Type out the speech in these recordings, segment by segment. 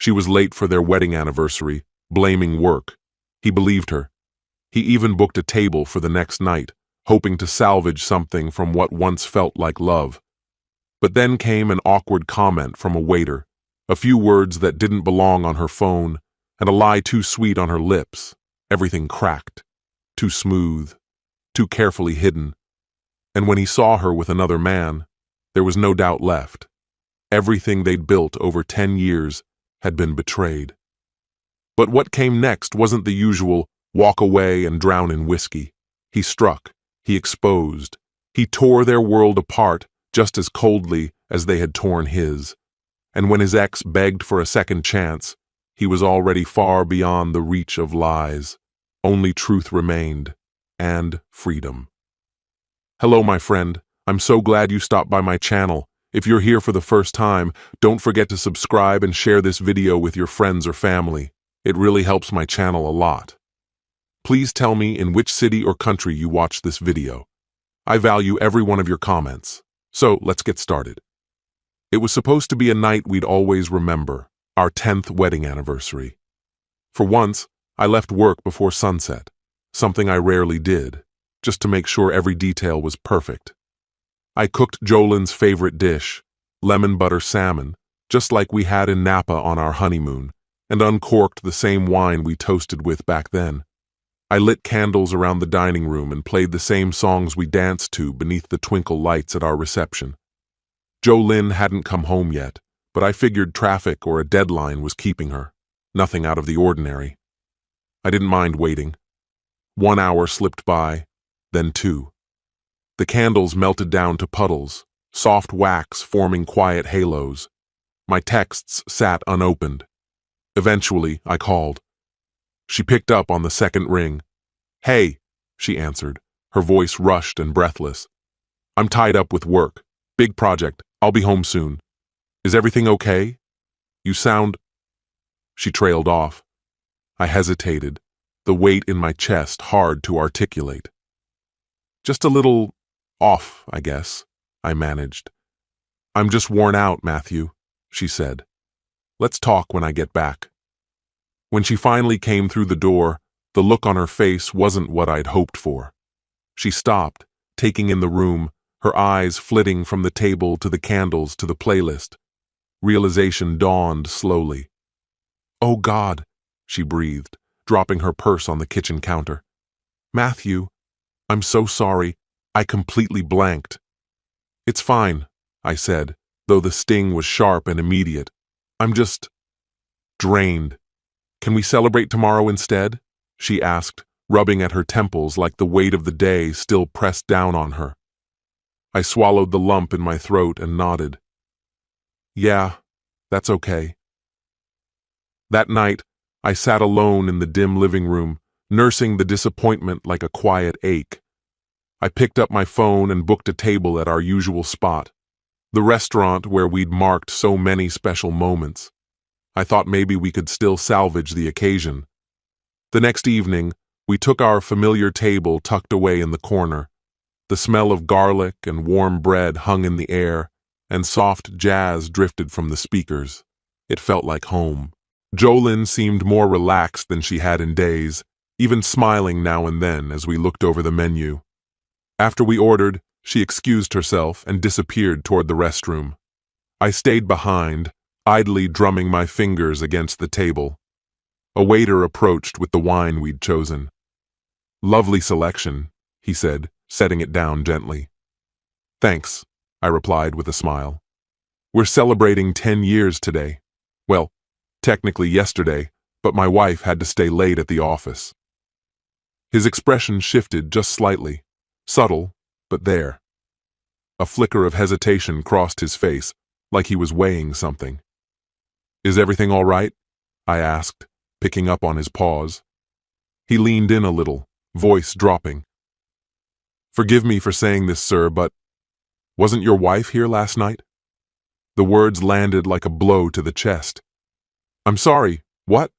She was late for their wedding anniversary, blaming work. He believed her. He even booked a table for the next night, hoping to salvage something from what once felt like love. But then came an awkward comment from a waiter, a few words that didn't belong on her phone, and a lie too sweet on her lips. Everything cracked, too smooth, too carefully hidden. And when he saw her with another man, there was no doubt left. Everything they'd built over 10 years had been betrayed. But what came next wasn't the usual walk away and drown in whiskey. He struck, he exposed, he tore their world apart just as coldly as they had torn his. And when his ex begged for a second chance, he was already far beyond the reach of lies. Only truth remained, and freedom. Hello, my friend. I'm so glad you stopped by my channel. If you're here for the first time, don't forget to subscribe and share this video with your friends or family. It really helps my channel a lot. Please tell me in which city or country you watched this video. I value every one of your comments. So let's get started. It was supposed to be a night we'd always remember, our 10th wedding anniversary. For once, I left work before sunset, something I rarely did, just to make sure every detail was perfect. I cooked Jolene's favorite dish, lemon butter salmon, just like we had in Napa on our honeymoon, and uncorked the same wine we toasted with back then. I lit candles around the dining room and played the same songs we danced to beneath the twinkle lights at our reception. Jolene hadn't come home yet, but I figured traffic or a deadline was keeping her. Nothing out of the ordinary. I didn't mind waiting. 1 hour slipped by, then 2. The candles melted down to puddles, soft wax forming quiet halos. My texts sat unopened. Eventually, I called. She picked up on the second ring. "Hey," she answered, her voice rushed and breathless. "I'm tied up with work. Big project. I'll be home soon. Is everything okay? You sound—" She trailed off. I hesitated, the weight in my chest hard to articulate. "Just a little off, I guess," I managed. "I'm just worn out, Matthew," she said. "Let's talk when I get back." When she finally came through the door, the look on her face wasn't what I'd hoped for. She stopped, taking in the room, her eyes flitting from the table to the candles to the playlist. Realization dawned slowly. "Oh God," she breathed, dropping her purse on the kitchen counter. "Matthew, I'm so sorry. I completely blanked." "It's fine," I said, though the sting was sharp and immediate. "I'm just drained. Can we celebrate tomorrow instead?" she asked, rubbing at her temples like the weight of the day still pressed down on her. I swallowed the lump in my throat and nodded. "Yeah, that's okay." That night, I sat alone in the dim living room, nursing the disappointment like a quiet ache. I picked up my phone and booked a table at our usual spot, the restaurant where we'd marked so many special moments. I thought maybe we could still salvage the occasion. The next evening, we took our familiar table tucked away in the corner. The smell of garlic and warm bread hung in the air, and soft jazz drifted from the speakers. It felt like home. Jolene seemed more relaxed than she had in days, even smiling now and then as we looked over the menu. After we ordered, she excused herself and disappeared toward the restroom. I stayed behind, idly drumming my fingers against the table. A waiter approached with the wine we'd chosen. "Lovely selection," he said, setting it down gently. "Thanks," I replied with a smile. "We're celebrating 10 years today. Well, technically yesterday, but my wife had to stay late at the office." His expression shifted just slightly, subtle, but there. A flicker of hesitation crossed his face, like he was weighing something. "Is everything all right?" I asked, picking up on his pause. He leaned in a little, voice dropping. "Forgive me for saying this, sir, but wasn't your wife here last night?" The words landed like a blow to the chest. "I'm sorry, what?"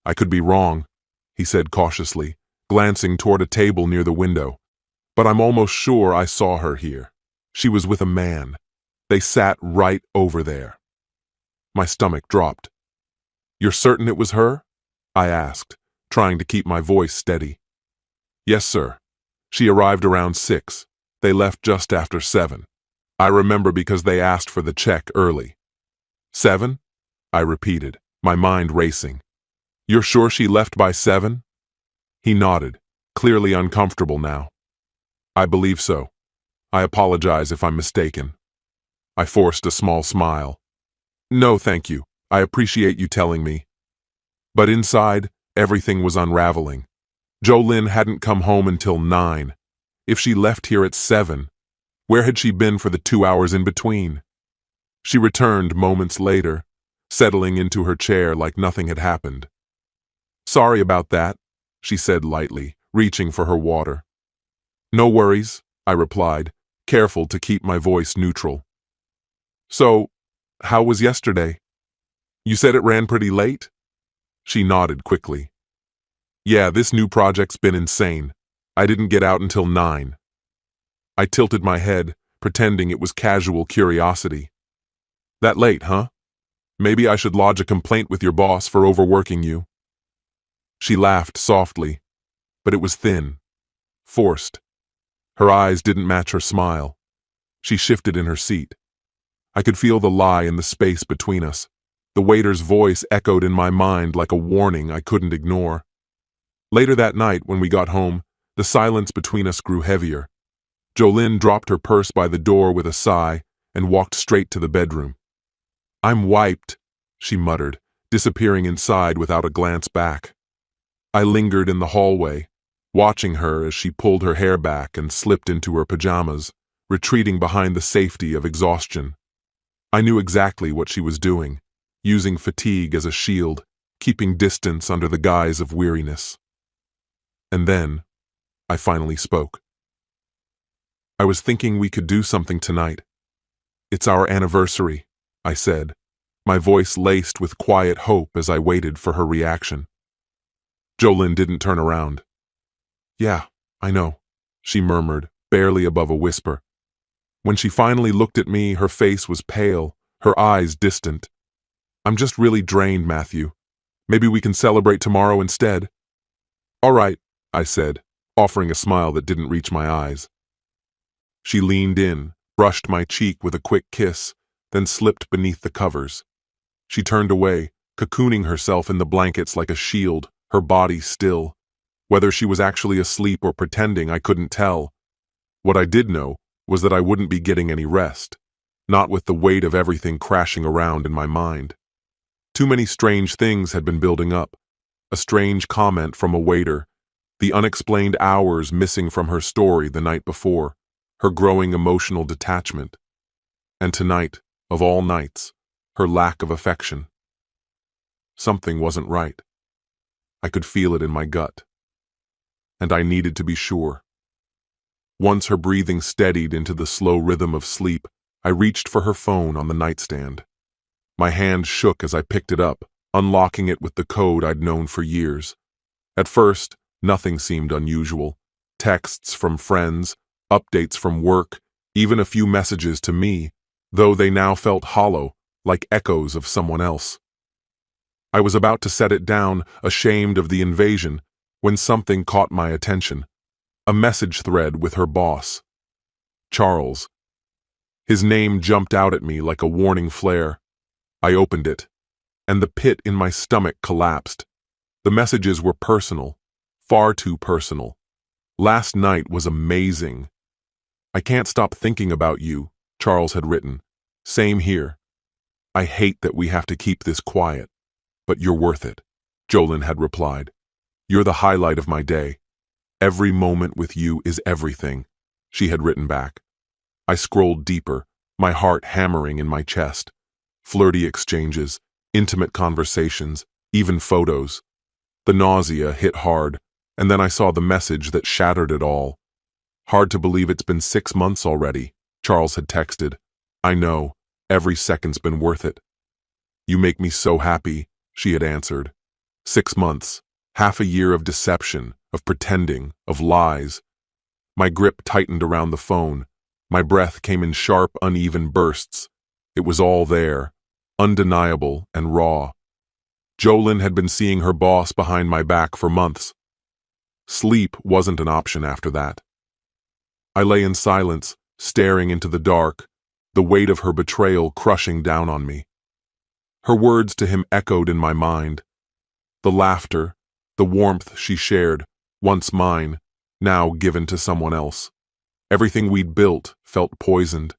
"I could be wrong," he said cautiously, glancing toward a table near the window. "But I'm almost sure I saw her here. She was with a man. They sat right over there." My stomach dropped. You're certain it was her? I asked, trying to keep my voice steady. Yes, sir. She arrived around 6. They left just after 7. I remember because they asked for the check early. 7? I repeated, my mind racing. You're sure she left by 7? He nodded, clearly uncomfortable now. I believe so. I apologize if I'm mistaken. I forced a small smile. No, thank you. I appreciate you telling me. But inside, everything was unraveling. Jolynn hadn't come home until 9. If she left here at 7, where had she been for the 2 hours in between? She returned moments later, settling into her chair like nothing had happened. Sorry about that, she said lightly, reaching for her water. No worries, I replied, careful to keep my voice neutral. So, how was yesterday? You said it ran pretty late? She nodded quickly. Yeah, this new project's been insane. I didn't get out until 9. I tilted my head, pretending it was casual curiosity. That late, huh? Maybe I should lodge a complaint with your boss for overworking you. She laughed softly, but it was thin, forced. Her eyes didn't match her smile. She shifted in her seat. I could feel the lie in the space between us. The waiter's voice echoed in my mind like a warning I couldn't ignore. Later that night, when we got home, the silence between us grew heavier. Jolynn dropped her purse by the door with a sigh and walked straight to the bedroom. I'm wiped, she muttered, disappearing inside without a glance back. I lingered in the hallway, watching her as she pulled her hair back and slipped into her pajamas, retreating behind the safety of exhaustion. I knew exactly what she was doing, using fatigue as a shield, keeping distance under the guise of weariness. And then, I finally spoke. I was thinking we could do something tonight. It's our anniversary, I said, my voice laced with quiet hope as I waited for her reaction. Jolynn didn't turn around. Yeah, I know, she murmured, barely above a whisper. When she finally looked at me, her face was pale, her eyes distant. I'm just really drained, Matthew. Maybe we can celebrate tomorrow instead. All right, I said, offering a smile that didn't reach my eyes. She leaned in, brushed my cheek with a quick kiss, then slipped beneath the covers. She turned away, cocooning herself in the blankets like a shield, her body still. Whether she was actually asleep or pretending, I couldn't tell. What I did know was that I wouldn't be getting any rest, not with the weight of everything crashing around in my mind. Too many strange things had been building up. A strange comment from a waiter, the unexplained hours missing from her story the night before, her growing emotional detachment. And tonight, of all nights, her lack of affection. Something wasn't right. I could feel it in my gut. And I needed to be sure. Once her breathing steadied into the slow rhythm of sleep, I reached for her phone on the nightstand. My hand shook as I picked it up, unlocking it with the code I'd known for years. At first, nothing seemed unusual. Texts from friends, updates from work, even a few messages to me, though they now felt hollow, like echoes of someone else. I was about to set it down, ashamed of the invasion, when something caught my attention. A message thread with her boss. Charles. His name jumped out at me like a warning flare. I opened it, and the pit in my stomach collapsed. The messages were personal, far too personal. Last night was amazing. I can't stop thinking about you, Charles had written. Same here. I hate that we have to keep this quiet, but you're worth it, Jolynn had replied. You're the highlight of my day. Every moment with you is everything, she had written back. I scrolled deeper, my heart hammering in my chest. Flirty exchanges, intimate conversations, even photos. The nausea hit hard, and then I saw the message that shattered it all. Hard to believe it's been 6 months already, Charles had texted. I know, every second's been worth it. You make me so happy, she had answered. 6 months, half a year of deception, of pretending, of lies. My grip tightened around the phone. My breath came in sharp, uneven bursts. It was all there, undeniable and raw. Jolyn had been seeing her boss behind my back for months. Sleep wasn't an option after that. I lay in silence, staring into the dark, the weight of her betrayal crushing down on me. Her words to him echoed in my mind. The laughter, the warmth she shared, once mine, now given to someone else. Everything we'd built felt poisoned.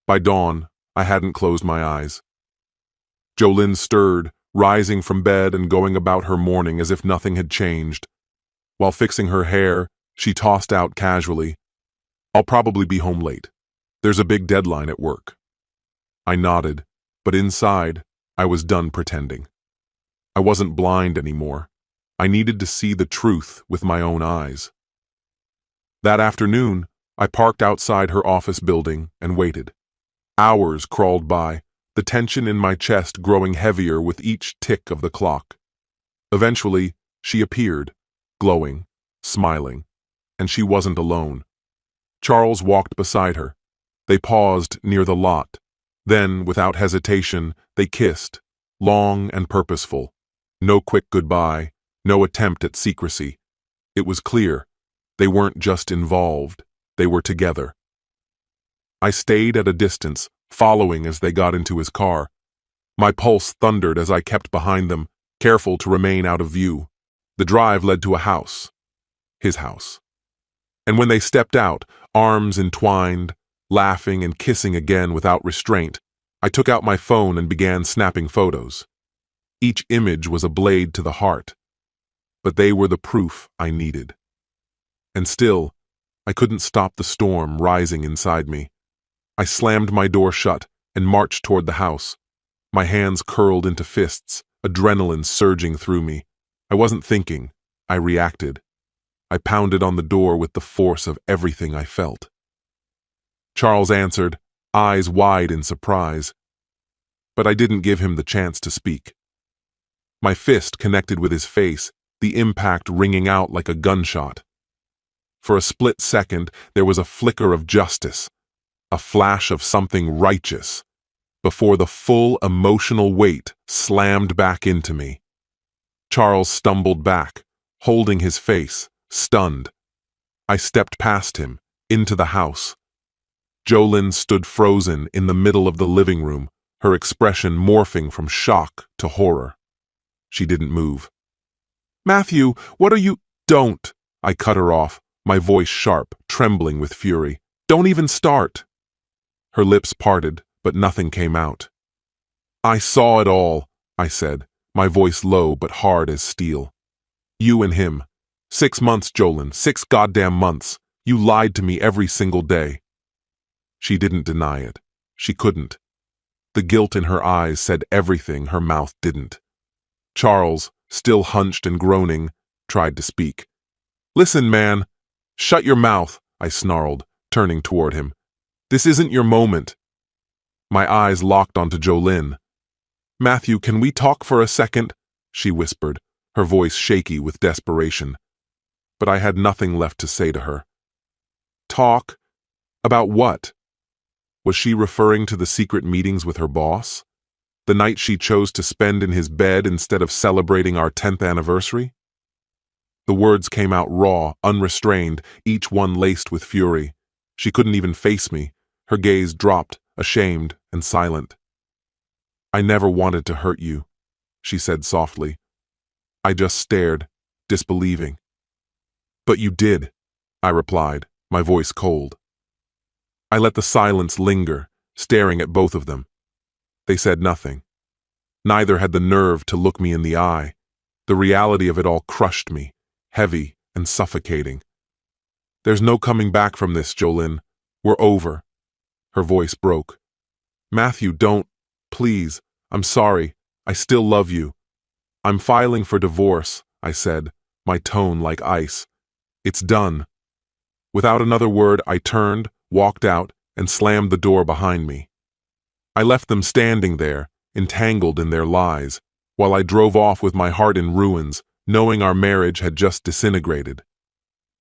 By dawn, I hadn't closed my eyes. Jolyn stirred, rising from bed and going about her morning as if nothing had changed. While fixing her hair, she tossed out casually, "I'll probably be home late. There's a big deadline at work." I nodded, but inside, I was done pretending. I wasn't blind anymore. I needed to see the truth with my own eyes. That afternoon, I parked outside her office building and waited. Hours crawled by, the tension in my chest growing heavier with each tick of the clock. Eventually, she appeared, glowing, smiling, and she wasn't alone. Charles walked beside her. They paused near the lot. Then, without hesitation, they kissed, long and purposeful. No quick goodbye, no attempt at secrecy. It was clear. They weren't just involved, they were together. I stayed at a distance, following as they got into his car. My pulse thundered as I kept behind them, careful to remain out of view. The drive led to a house. His house. And when they stepped out, arms entwined, laughing and kissing again without restraint, I took out my phone and began snapping photos. Each image was a blade to the heart. But they were the proof I needed. And still, I couldn't stop the storm rising inside me. I slammed my door shut and marched toward the house. My hands curled into fists, adrenaline surging through me. I wasn't thinking, I reacted. I pounded on the door with the force of everything I felt. Charles answered, eyes wide in surprise. But I didn't give him the chance to speak. My fist connected with his face, the impact ringing out like a gunshot. For a split second, there was a flicker of justice, a flash of something righteous, before the full emotional weight slammed back into me. Charles stumbled back, holding his face, stunned. I stepped past him, into the house. Jolyn stood frozen in the middle of the living room, her expression morphing from shock to horror. She didn't move. "Matthew, what are you—" "Don't!" I cut her off, my voice sharp, trembling with fury. "Don't even start!" Her lips parted, but nothing came out. "I saw it all," I said, my voice low but hard as steel. "You and him. 6 months, Jolyn, 6 goddamn months. You lied to me every single day." She didn't deny it. She couldn't. The guilt in her eyes said everything her mouth didn't. Charles, still hunched and groaning, tried to speak. "Listen, man." "Shut your mouth," I snarled, turning toward him. "This isn't your moment." My eyes locked onto Jolyn. "Matthew, can we talk for a second?" she whispered, her voice shaky with desperation. But I had nothing left to say to her. Talk? About what? Was she referring to the secret meetings with her boss? The night she chose to spend in his bed instead of celebrating our 10th anniversary? The words came out raw, unrestrained, each one laced with fury. She couldn't even face me. Her gaze dropped, ashamed and silent. "I never wanted to hurt you," she said softly. I just stared, disbelieving. "But you did," I replied, my voice cold. I let the silence linger, staring at both of them. They said nothing. Neither had the nerve to look me in the eye. The reality of it all crushed me, heavy and suffocating. "There's no coming back from this, Jolyn. We're over." Her voice broke. "Matthew, don't. Please. I'm sorry. I still love you." "I'm filing for divorce," I said, my tone like ice. "It's done." Without another word, I turned, walked out, and slammed the door behind me. I left them standing there, entangled in their lies, while I drove off with my heart in ruins, knowing our marriage had just disintegrated.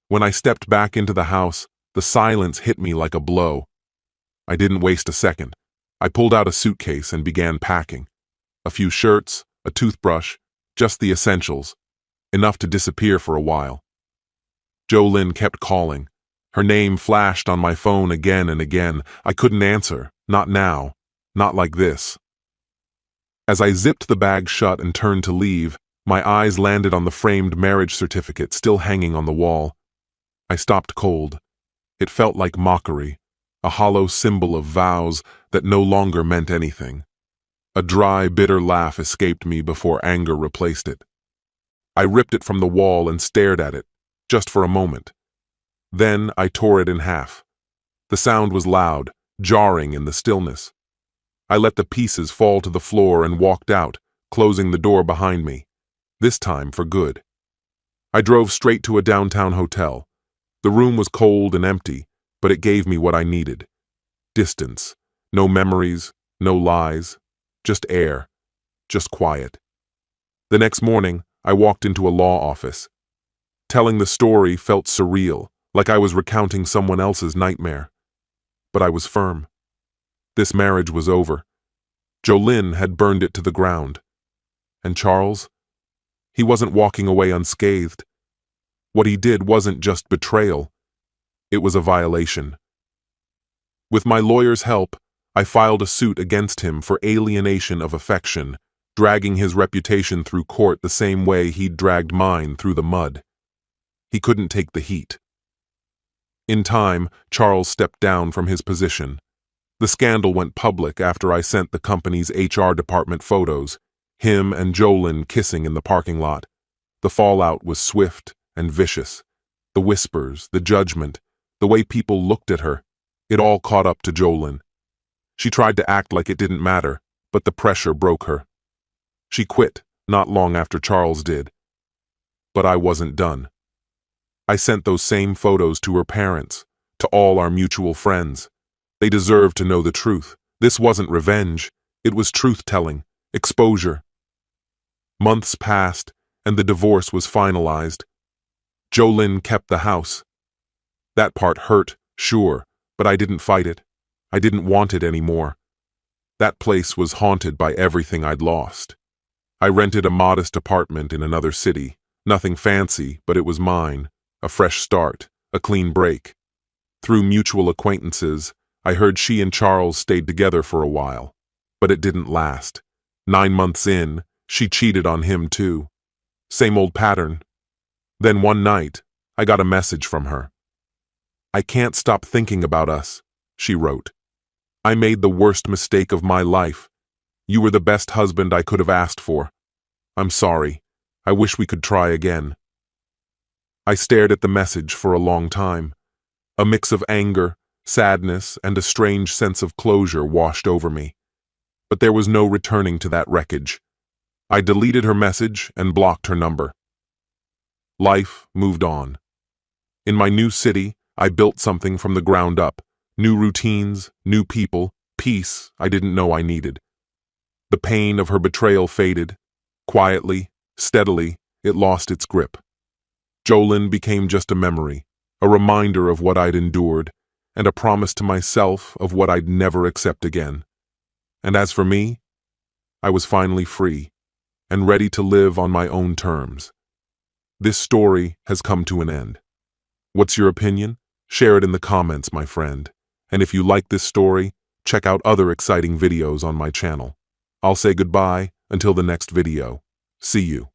When I stepped back into the house, the silence hit me like a blow. I didn't waste a second. I pulled out a suitcase and began packing. A few shirts, a toothbrush, just the essentials, enough to disappear for a while. Jolynn kept calling. Her name flashed on my phone again and again. I couldn't answer. Not now. Not like this. As I zipped the bag shut and turned to leave, my eyes landed on the framed marriage certificate still hanging on the wall. I stopped cold. It felt like mockery, a hollow symbol of vows that no longer meant anything. A dry, bitter laugh escaped me before anger replaced it. I ripped it from the wall and stared at it, just for a moment. Then I tore it in half. The sound was loud, jarring in the stillness. I let the pieces fall to the floor and walked out, closing the door behind me, this time for good. I drove straight to a downtown hotel. The room was cold and empty, but it gave me what I needed. Distance, no memories, no lies, just air, just quiet. The next morning, I walked into a law office. Telling the story felt surreal, like I was recounting someone else's nightmare. But I was firm. This marriage was over. Jolynn had burned it to the ground. And Charles? He wasn't walking away unscathed. What he did wasn't just betrayal. It was a violation. With my lawyer's help, I filed a suit against him for alienation of affection, dragging his reputation through court the same way he'd dragged mine through the mud. He couldn't take the heat. In time, Charles stepped down from his position. The scandal went public after I sent the company's HR department photos, him and Jolynn kissing in the parking lot. The fallout was swift and vicious. The whispers, the judgment, the way people looked at her, it all caught up to Jolynn. She tried to act like it didn't matter, but the pressure broke her. She quit not long after Charles did. But I wasn't done. I sent those same photos to her parents, to all our mutual friends. They deserved to know the truth. This wasn't revenge. It was truth-telling, exposure. Months passed, and the divorce was finalized. Jolynn kept the house. That part hurt, sure, but I didn't fight it. I didn't want it anymore. That place was haunted by everything I'd lost. I rented a modest apartment in another city. Nothing fancy, but it was mine. A fresh start, a clean break. Through mutual acquaintances, I heard she and Charles stayed together for a while. But it didn't last. 9 months in, she cheated on him too. Same old pattern. Then one night, I got a message from her. "I can't stop thinking about us," she wrote. "I made the worst mistake of my life. You were the best husband I could have asked for. I'm sorry. I wish we could try again." I stared at the message for a long time. A mix of anger, sadness, and a strange sense of closure washed over me. But there was no returning to that wreckage. I deleted her message and blocked her number. Life moved on. In my new city, I built something from the ground up. New routines, new people, peace I didn't know I needed. The pain of her betrayal faded. Quietly, steadily, it lost its grip. Jolynn became just a memory, a reminder of what I'd endured, and a promise to myself of what I'd never accept again. And as for me, I was finally free, and ready to live on my own terms. This story has come to an end. What's your opinion? Share it in the comments, my friend. And if you like this story, check out other exciting videos on my channel. I'll say goodbye until the next video. See you.